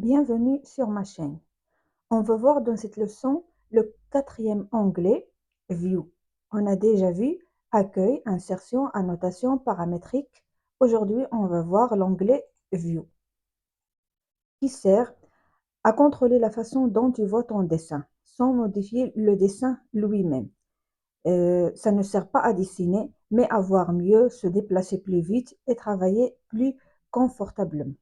Bienvenue sur ma chaîne. On va voir dans cette leçon le quatrième onglet, View. On a déjà vu Accueil, Insertion, Annotation, Paramétrique. Aujourd'hui, on va voir l'onglet View, qui sert à contrôler la façon dont tu vois ton dessin, sans modifier le dessin lui-même. Ça ne sert pas à dessiner, mais à voir mieux, se déplacer plus vite et travailler plus confortablement.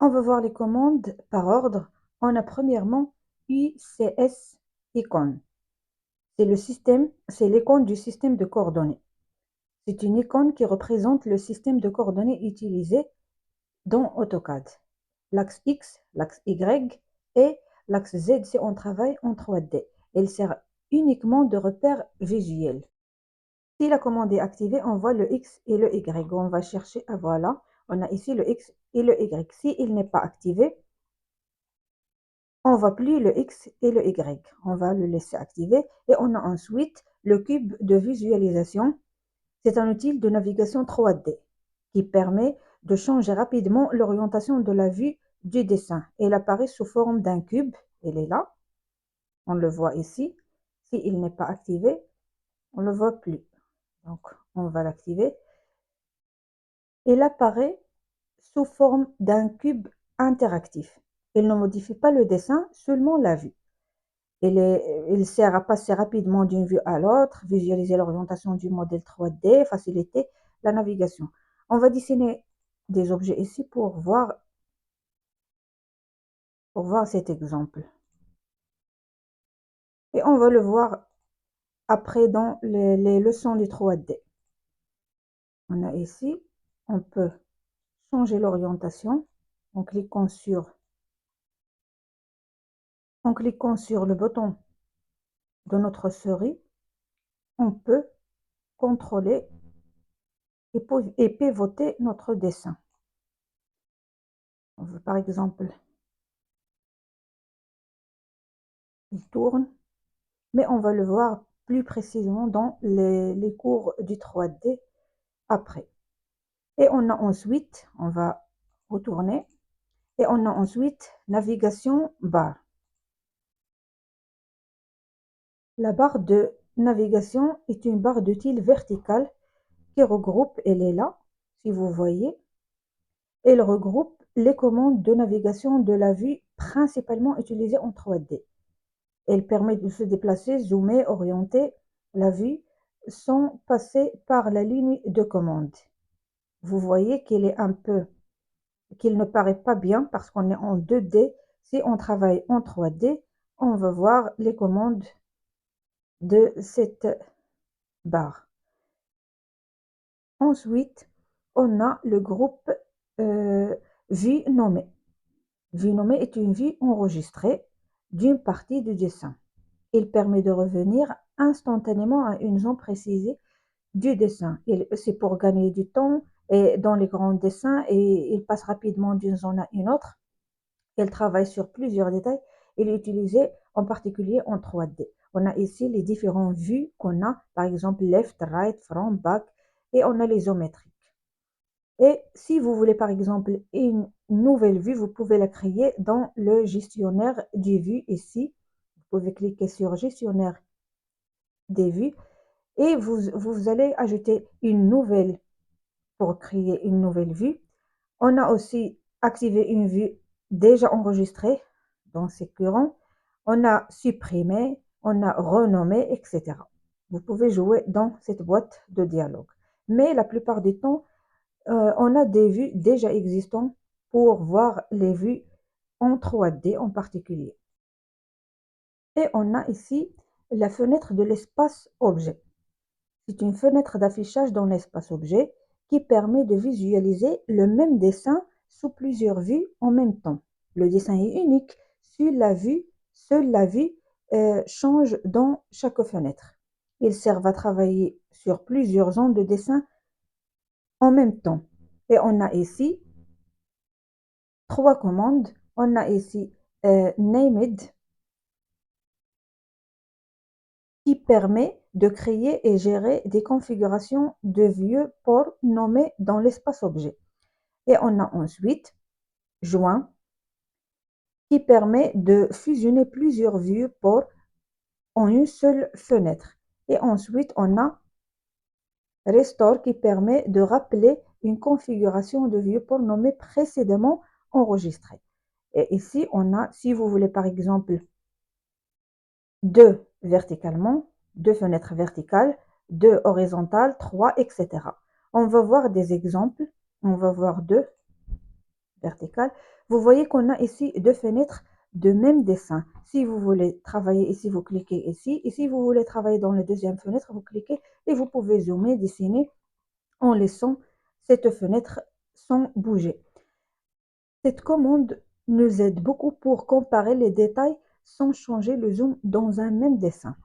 On va voir les commandes par ordre. On a premièrement ICS icône. C'est l'icône du système de coordonnées. C'est une icône qui représente le système de coordonnées utilisé dans AutoCAD. L'axe X, l'axe Y et l'axe Z si on travaille en 3D. Elle sert uniquement de repère visuel. Si la commande est activée, on voit le X et le Y. On va chercher, voilà, on a ici le X et le Y. Si il n'est pas activé, on ne voit plus le X et le Y. On va le laisser activer et on a ensuite le cube de visualisation. C'est un outil de navigation 3D qui permet de changer rapidement l'orientation de la vue du dessin. Il apparaît sous forme d'un cube. Il est là. On le voit ici. S'il n'est pas activé, on ne le voit plus. Donc, on va l'activer. Il apparaît sous forme d'un cube interactif. Il ne modifie pas le dessin, seulement la vue. Il sert à passer rapidement d'une vue à l'autre, visualiser l'orientation du modèle 3D, faciliter la navigation. On va dessiner des objets ici pour voir cet exemple. Et on va le voir après dans les leçons du 3D. On a ici, on peut changer l'orientation en cliquant sur le bouton de notre souris. On peut contrôler et pivoter notre dessin. On veut par exemple, il tourne, mais on va le voir plus précisément dans les cours du 3D après. Et on a ensuite, on va retourner, et on a ensuite navigation barre. La barre de navigation est une barre d'outils verticale qui regroupe, elle est là, si vous voyez, elle regroupe les commandes de navigation de la vue principalement utilisées en 3D. Elle permet de se déplacer, zoomer, orienter la vue sans passer par la ligne de commande. Vous voyez qu'il ne paraît pas bien parce qu'on est en 2D. Si on travaille en 3D, on va voir les commandes de cette barre. Ensuite, on a le groupe vue nommée. Vue nommée est une vue enregistrée d'une partie du dessin. Il permet de revenir instantanément à une zone précisée du dessin. C'est pour gagner du temps et dans les grands dessins et il passe rapidement d'une zone à une autre. Il travaille sur plusieurs détails. Il est utilisé en particulier en 3D. On a ici les différentes vues qu'on a, par exemple left, right, front, back, et on a l'isométrique. Et si vous voulez par exemple une nouvelle vue, vous pouvez la créer dans le gestionnaire des vues ici. Vous pouvez cliquer sur gestionnaire des vues et vous allez ajouter une nouvelle pour créer une nouvelle vue. On a aussi activé une vue déjà enregistrée dans ces courants. On a supprimé, on a renommé, etc. Vous pouvez jouer dans cette boîte de dialogue. Mais la plupart du temps, on a des vues déjà existantes pour voir les vues en 3D en particulier. Et on a ici la fenêtre de l'espace objet. C'est une fenêtre d'affichage dans l'espace objet qui permet de visualiser le même dessin sous plusieurs vues en même temps. Le dessin est unique, seule la vue change dans chaque fenêtre. Ils servent à travailler sur plusieurs zones de dessin en même temps. Et on a ici 3 commandes. On a ici named qui permet de créer et gérer des configurations de vues pour nommer dans l'espace objet. Et on a ensuite joint qui permet de fusionner plusieurs viewports en une seule fenêtre. Et ensuite, on a Restore qui permet de rappeler une configuration de viewport nommée précédemment enregistrée. Et ici, on a, si vous voulez par exemple, deux verticalement, deux fenêtres verticales, deux horizontales, trois, etc. On va voir des exemples. On va voir deux verticales. Vous voyez qu'on a ici deux fenêtres de même dessin. Si vous voulez travailler ici, vous cliquez ici. Et si vous voulez travailler dans la deuxième fenêtre, vous cliquez et vous pouvez zoomer, dessiner en laissant cette fenêtre sans bouger. Cette commande nous aide beaucoup pour comparer les détails sans changer le zoom dans un même dessin.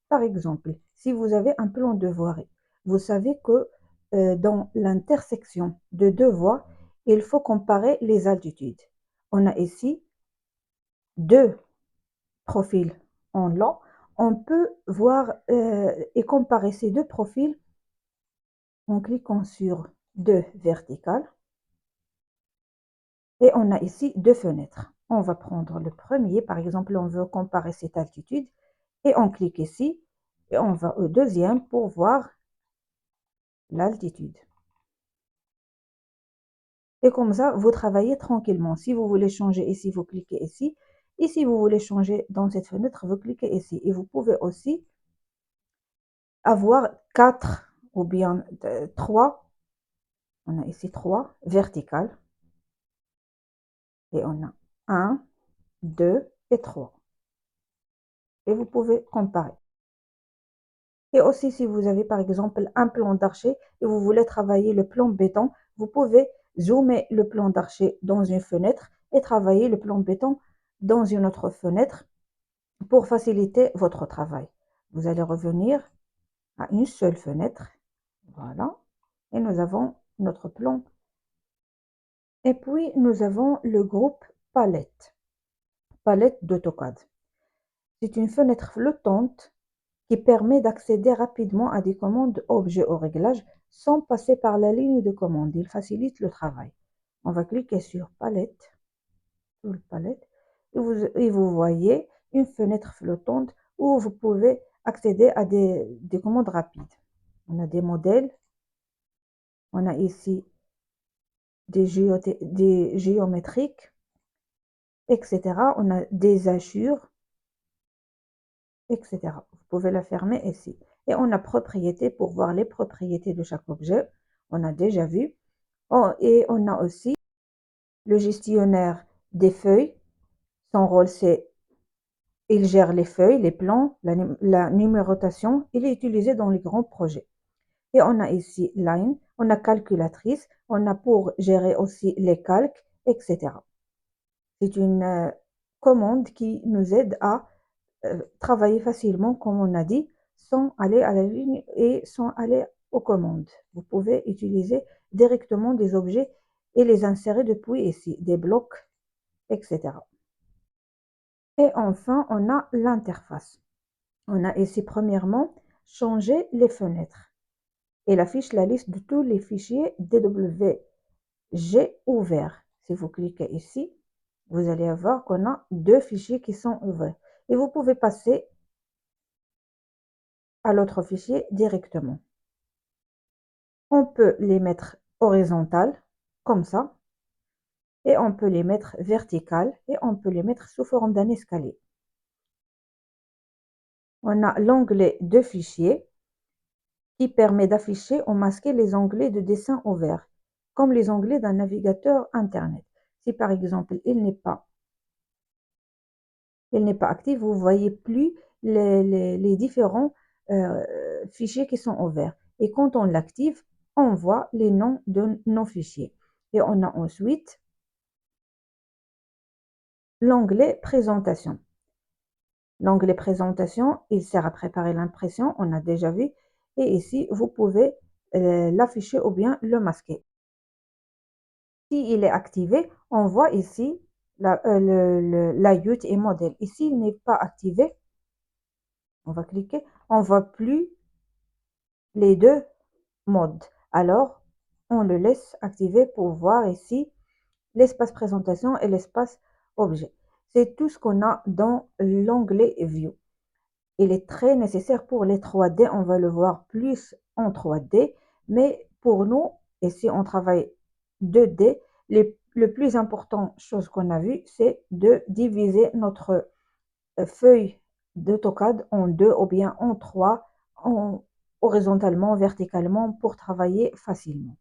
Par exemple, si vous avez un plan de voirie, vous savez que dans l'intersection de deux voies, il faut comparer les altitudes. On a ici deux profils en long. On peut voir et comparer ces deux profils en cliquant sur deux verticales. Et on a ici deux fenêtres. On va prendre le premier, par exemple, on veut comparer cette altitude, et on clique ici, et on va au deuxième pour voir l'altitude. Et comme ça, vous travaillez tranquillement. Si vous voulez changer ici, vous cliquez ici. Et si vous voulez changer dans cette fenêtre, vous cliquez ici. Et vous pouvez aussi avoir 4 ou bien 3. On a ici 3 verticales. Et on a 1, 2 et 3. Et vous pouvez comparer. Et aussi, si vous avez par exemple un plan d'archer et vous voulez travailler le plan béton, vous pouvez zoomer le plan d'archer dans une fenêtre et travailler le plan béton dans une autre fenêtre pour faciliter votre travail. Vous allez revenir à une seule fenêtre. Voilà. Et nous avons notre plan. Et puis, nous avons le groupe palette. Palette d'AutoCAD. C'est une fenêtre flottante qui permet d'accéder rapidement à des commandes objets au réglage sans passer par la ligne de commande. Il facilite le travail. On va cliquer sur palette, et vous voyez une fenêtre flottante où vous pouvez accéder à des commandes rapides. On a des modèles, on a ici des géométriques, etc. On a des hachures, etc. Vous pouvez la fermer ici. Et on a propriété pour voir les propriétés de chaque objet. On a déjà vu. Oh, et on a aussi le gestionnaire des feuilles. Son rôle, c'est il gère les feuilles, les plans, la numérotation. Il est utilisé dans les grands projets. Et on a ici Line, on a calculatrice, on a pour gérer aussi les calques, etc. C'est une commande qui nous aide à travailler facilement, comme on a dit, sans aller à la ligne et sans aller aux commandes. Vous pouvez utiliser directement des objets et les insérer depuis ici, des blocs, etc. Et enfin, on a l'interface. On a ici, premièrement, changer les fenêtres. Il affiche la liste de tous les fichiers DWG ouverts. Si vous cliquez ici, vous allez voir qu'on a deux fichiers qui sont ouverts. Et vous pouvez passer à l'autre fichier directement. On peut les mettre horizontales, comme ça, et on peut les mettre verticales, et on peut les mettre sous forme d'un escalier. On a l'onglet de fichiers qui permet d'afficher ou masquer les onglets de dessin ouverts, comme les onglets d'un navigateur Internet. Si par exemple il n'est pas actif, vous ne voyez plus les différents fichiers qui sont ouverts. Et quand on l'active, on voit les noms de nos fichiers. Et on a ensuite l'onglet présentation. L'onglet présentation, il sert à préparer l'impression, on a déjà vu. Et ici, vous pouvez l'afficher ou bien le masquer. Si il est activé, on voit ici layout et modèle. Ici, il n'est pas activé. On va cliquer. On ne voit plus les deux modes. Alors, on le laisse activer pour voir ici l'espace présentation et l'espace objet. C'est tout ce qu'on a dans l'onglet View. Il est très nécessaire pour les 3D, on va le voir plus en 3D, mais pour nous, et si on travaille 2D, le plus important chose qu'on a vu, c'est de diviser notre feuille d'AutoCAD en deux ou bien en trois, horizontalement, verticalement, pour travailler facilement.